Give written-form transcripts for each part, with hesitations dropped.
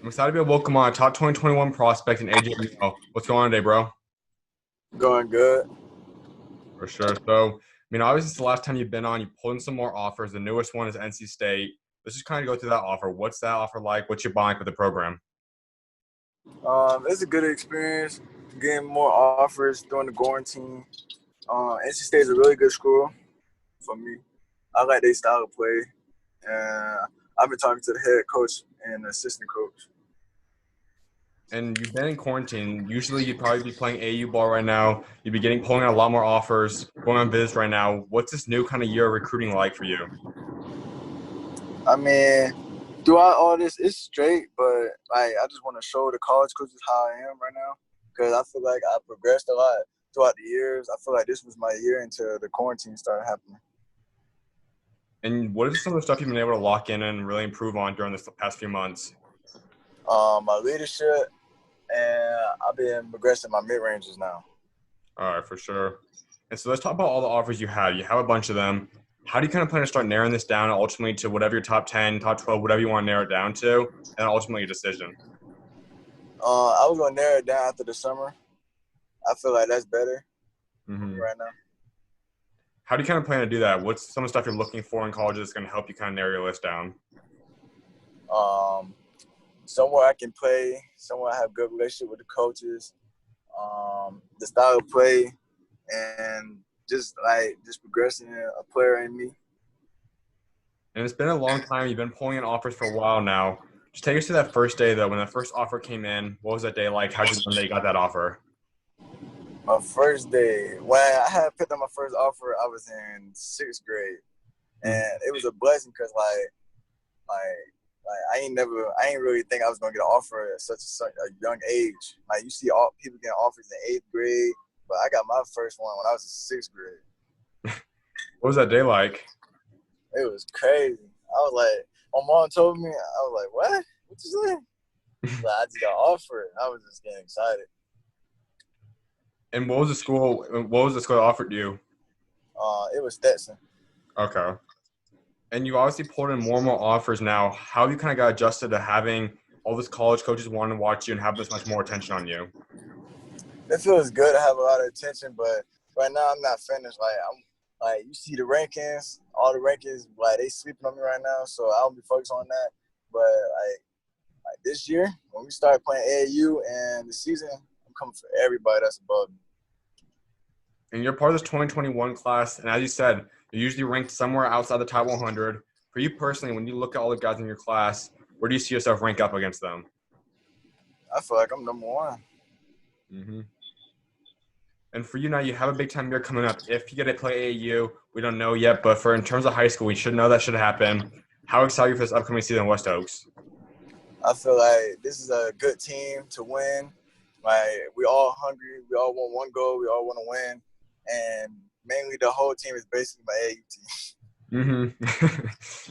I'm excited to be able to welcome on a top 2021 prospect in AJ Neal. What's going on today, bro? Going good. For sure. So, obviously, it's the last time you've been on. You pulled in some more offers. The newest one is NC State. Let's just kind of go through that offer. What's that offer like? What's your buying with the program? It's a good experience getting more offers during the quarantine. NC State is a really good school for me. I like their style of play, and I've been talking to the head coach and the assistant coach. And you've been in quarantine. Usually, you'd probably be playing AU ball right now. You'd be pulling out a lot more offers, going on visits right now. What's this new kind of year of recruiting like for you? I mean, throughout all this, it's straight, but I just want to show the college coaches how I am right now because I feel like I progressed a lot throughout the years. I feel like this was my year until the quarantine started happening. And what is some of the stuff you've been able to lock in and really improve on during this past few months? My leadership, and I've been progressing my mid ranges now. All right, for sure. And so let's talk about all the offers you have. You have a bunch of them. How do you kind of plan to start narrowing this down ultimately to whatever your top 10, top 12, whatever you want to narrow it down to, and ultimately a decision? I was gonna narrow it down after the summer. I feel like that's better Mm-hmm. right now. How do you kind of plan to do that? What's some of the stuff you're looking for in colleges that's going to help you kind of narrow your list down? Um, Somewhere I can play, somewhere I have good relationship with the coaches, the style of play, and just progressing a player in me. And it's been a long time. You've been pulling in offers for a while now. Just take us to that first day, though. When the first offer came in, what was that day like? How did you know that you got that offer? My first day, when I had picked up my first offer, I was in sixth grade, Mhm. and it was a blessing because I ain't really think I was gonna get an offer at such a young age. Like you see all people getting offers in eighth grade, but I got my first one when I was in sixth grade. What was that day like? It was crazy. I was like, my mom told me, I was like, what? What you say? Like, I just got offered. I was just getting excited. And what was the school? What was the school that offered you? It was Stetson. Okay. And you obviously pulled in more and more offers now. How have you kind of got adjusted to having all these college coaches wanting to watch you and have this much more attention on you? It feels good to have a lot of attention, but right now I'm not finished. You see the rankings, all the rankings, like they sleeping on me right now, so I don't be focused on that. But like this year, when we start playing AAU and the season, I'm coming for everybody that's above me. And you're part of this 2021 class. And as you said, you're usually ranked somewhere outside the top 100. For you personally, when you look at all the guys in your class, where do you see yourself rank up against them? I feel like I'm number one. Mm-hmm. And for you now, you have a big time year coming up. If you get to play AAU, we don't know yet, but for in terms of high school, we should know that should happen. How excited are you for this upcoming season in West Oaks? I feel like this is a good team to win. Like we all hungry, we all want one goal, we all want to win, and mainly the whole team is basically my AAU team. Mm-hmm.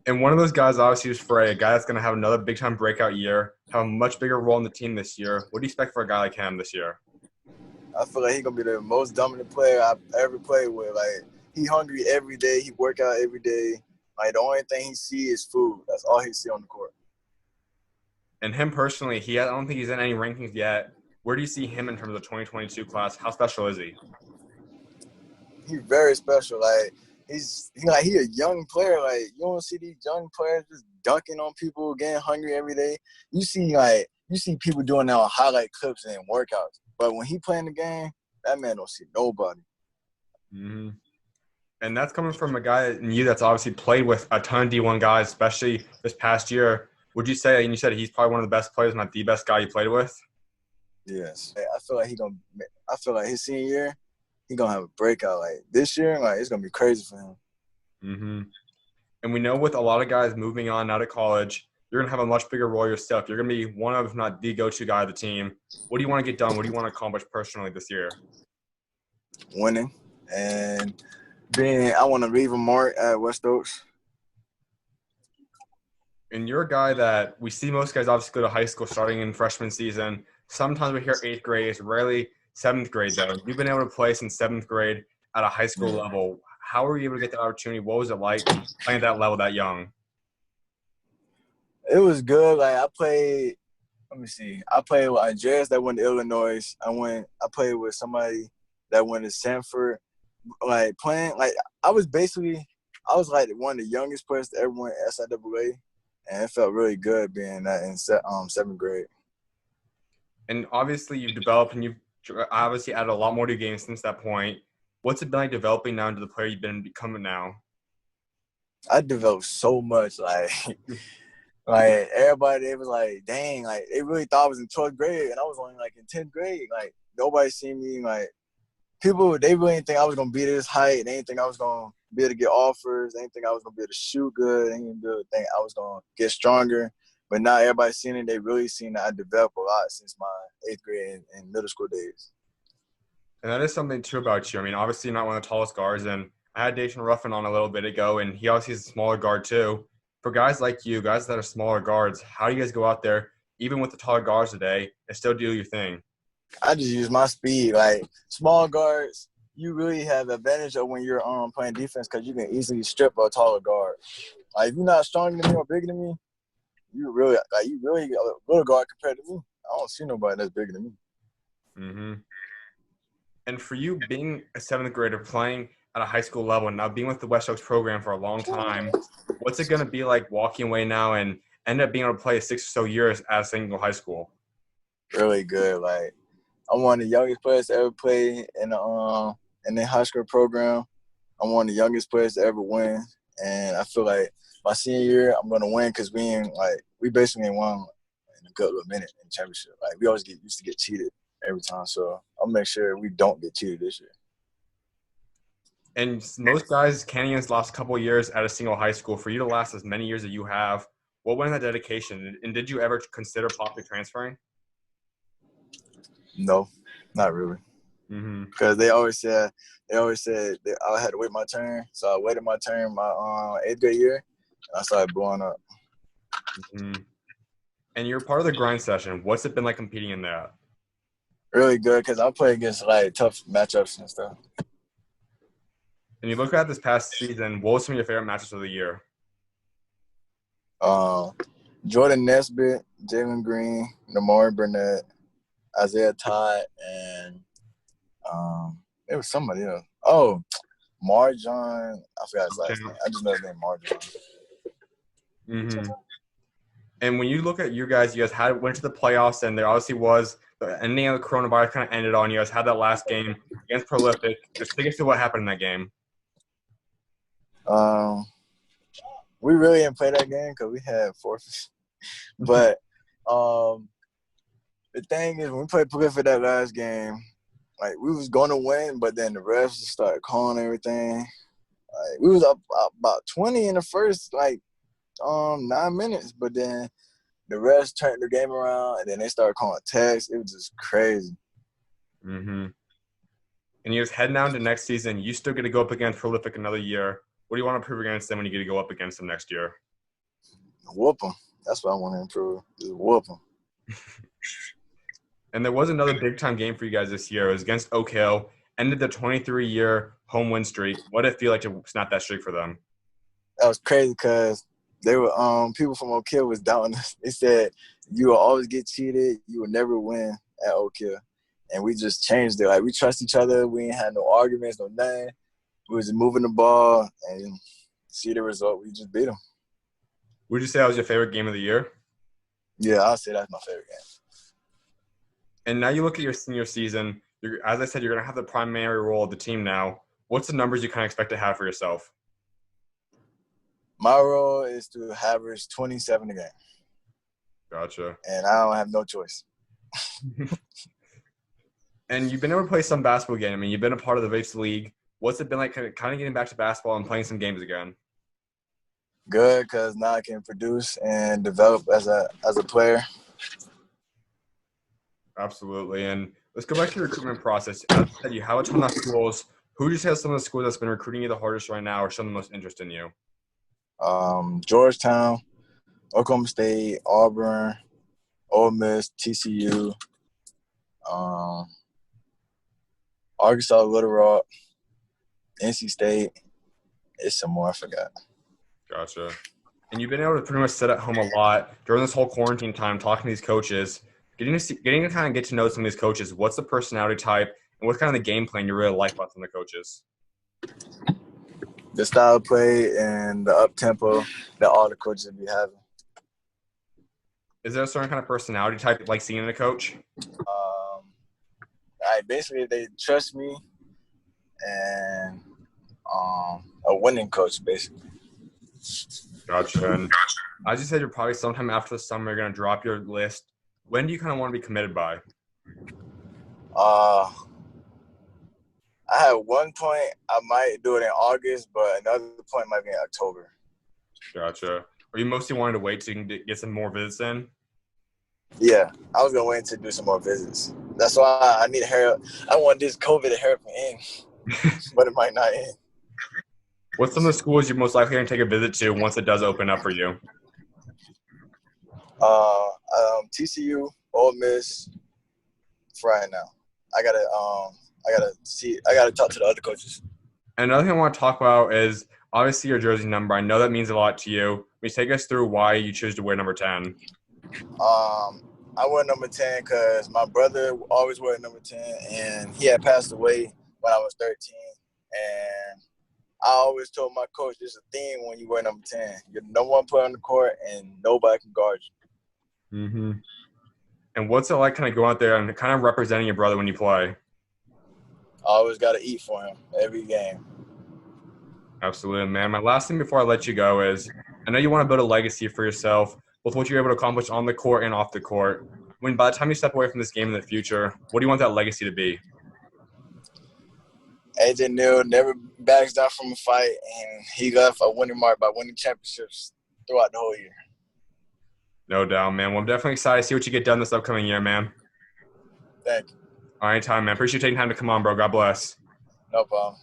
And one of those guys obviously is Frey, a guy that's going to have another big time breakout year, have a much bigger role in the team this year. What do you expect for a guy like him this year? I feel like he's gonna be the most dominant player I've ever played with. Like he hungry every day, he work out every day. Like the only thing he see is food. That's all he see on the court. And him personally, I don't think he's in any rankings yet. Where do you see him in terms of the 2022 class? How special is he? He's very special. Like he a young player. Like you don't see these young players just dunking on people, getting hungry every day. You see people doing that on highlight clips and workouts. But when he playing the game, that man don't see nobody. Mm-hmm. And that's coming from a guy in you that's obviously played with a ton of D1 guys, especially this past year. Would you say, and you said he's probably one of the best players, not the best guy you played with? Yes. I feel like I feel like his senior year, he gonna have a breakout. Like this year, like it's gonna be crazy for him. Mm-hmm. And we know with a lot of guys moving on out of college, you're going to have a much bigger role yourself. You're going to be one of, if not the go-to guy of the team. What do you want to get done? What do you want to accomplish personally this year? Winning and I want to leave a mark at West Oaks. And you're a guy that we see most guys obviously go to high school starting in freshman season. Sometimes we hear eighth grade. It's rarely seventh grade, though. You've been able to play since seventh grade at a high school level. How were you able to get that opportunity? What was it like playing at that level that young? It was good. Like I played. Let me see. I played with Andreas that went to Illinois. I played with somebody that went to Sanford. Like playing. Like I was like one of the youngest players to ever win SIAA, and it felt really good being that in seventh grade. And obviously, you've developed and you've obviously added a lot more to your game since that point. What's it been like developing now into the player you've been becoming now? I developed so much. Like like everybody, they was like, dang, like they really thought I was in 12th grade, and I was only like in 10th grade. Like nobody seen me. Like people, they really didn't think I was gonna be this height. They didn't think I was gonna be able to get offers. They didn't think I was gonna be able to shoot good. They didn't really think I was gonna get stronger. But now everybody seen it. They really seen that I developed a lot since my 8th grade and middle school days. And that is something too about you. I mean, obviously, you're not one of the tallest guards, and I had Dayton Ruffin on a little bit ago, and he obviously is a smaller guard too. For guys like you, guys that are smaller guards, how do you guys go out there, even with the taller guards today, and still do your thing? I just use my speed. Like small guards, you really have advantage of when you're playing defense because you can easily strip a taller guard. Like if you're not stronger than me or bigger than me, you really a little guard compared to me. I don't see nobody that's bigger than me. Mm-hmm. And for you, being a seventh grader playing at a high school level and now being with the West Oaks program for a long time, what's it going to be like walking away now and end up being able to play 6 or so years at a single high school? Really good. Like I'm one of the youngest players to ever play in the high school program. I'm one of the youngest players to ever win, and I feel like my senior year I'm gonna win because we basically ain't won in a good little minute in the championship. Like we always used to get cheated every time, so I'll make sure we don't get cheated this year. And most guys, Canyon's last couple of years at a single high school. For you to last as many years as you have, what went in that dedication? And did you ever consider possibly transferring? No, not really. Mm-hmm. Because they always said that I had to wait my turn, so I waited my turn my 8th grade year, and I started blowing up. Mm-hmm. And you're part of the grind session. What's it been like competing in that? Really good because I play against like tough matchups and stuff. And you look at this past season, what was some of your favorite matches of the year? Um, Jordan Nesbitt, Jalen Green, Namari Burnett, Isaiah Todd, and it was somebody else. Oh, Marjon. I forgot his last name. I just know his name, Marjon. Mm-hmm. And when you look at you guys went to the playoffs, and there obviously was the ending of the coronavirus kind of ended on you guys. Had that last game against Prolific. Just take us through what happened in that game. Um, we really didn't play that game because we had forfeits. But the thing is, when we played Prolific that last game, like we was going to win, but then the refs just started calling everything. Like we was up about 20 in the first 9 minutes, but then the refs turned the game around, and then they started calling tags. It was just crazy. Mm-hmm. And you're heading down to next season. You still get to go up against Prolific another year. What do you want to prove against them when you get to go up against them next year? Whoop them. That's what I want to improve. Just whoop them. And there was another big-time game for you guys this year. It was against Oak Hill. Ended the 23-year home win streak. What did it feel like to snap that streak for them? That was crazy because they were people from Oak Hill was doubting us. They said you will always get cheated. You will never win at Oak Hill. And we just changed it. Like we trust each other. We ain't had no arguments, no nothing. We was just moving the ball and see the result. We just beat them. Would you say that was your favorite game of the year? Yeah, I'll say that's my favorite game. And now you look at your senior season. As I said, you're going to have the primary role of the team now. What's the numbers you kind of expect to have for yourself? My role is to average 27 a game. Gotcha. And I don't have no choice. And you've been able to play some basketball again. I mean, you've been a part of the Vapes League. What's it been like kind of getting back to basketball and playing some games again? Good, because now I can produce and develop as a player. Absolutely. And let's go back to the recruitment process. As I said, you have a ton of schools. Who just has some of the schools that's been recruiting you the hardest right now or showing the most interest in you? Georgetown, Oklahoma State, Auburn, Ole Miss, TCU, Arkansas, Little Rock, NC State. It's some more I forgot. Gotcha. And you've been able to pretty much sit at home a lot during this whole quarantine time, talking to these coaches, getting to kind of get to know some of these coaches. What's the personality type, and what's kind of the game plan you really like about some of the coaches? The style of play and the up tempo that all the coaches be having. Is there a certain kind of personality type you like seeing in a coach? I basically they trust me and a winning coach basically. Gotcha. And as you said, you're probably sometime after the summer, you're going to drop your list. When do you kind of want to be committed by? I had one point I might do it in August, but another point might be in October. Gotcha. Are you mostly wanting to wait so you can get some more visits in? Yeah, I was gonna wait to do some more visits. That's why I need to hurry up. I want this COVID to hurry up and end, but it might not end. What's some of the schools you're most likely going to take a visit to once it does open up for you? TCU, Ole Miss, for right now. I gotta talk to the other coaches. And another thing I want to talk about is obviously your jersey number. I know that means a lot to you. Can you take us through why you choose to wear number 10? I wear number 10 because my brother always wore number 10, and he had passed away when I was 13. And I always told my coach, there's a theme when you wear number 10. You're the number one player on the court, and nobody can guard you. Mm-hmm. And what's it like kind of going out there and kind of representing your brother when you play? I always got to eat for him every game. Absolutely, man. My last thing before I let you go is I know you want to build a legacy for yourself, both what you're able to accomplish on the court and off the court. When by the time you step away from this game in the future, what do you want that legacy to be? AJ Neal never backs down from a fight, and he left a winning mark by winning championships throughout the whole year. No doubt, man. Well, I'm definitely excited to see what you get done this upcoming year, man. Thank you. All right, time, man. Appreciate you taking time to come on, bro. God bless. No problem.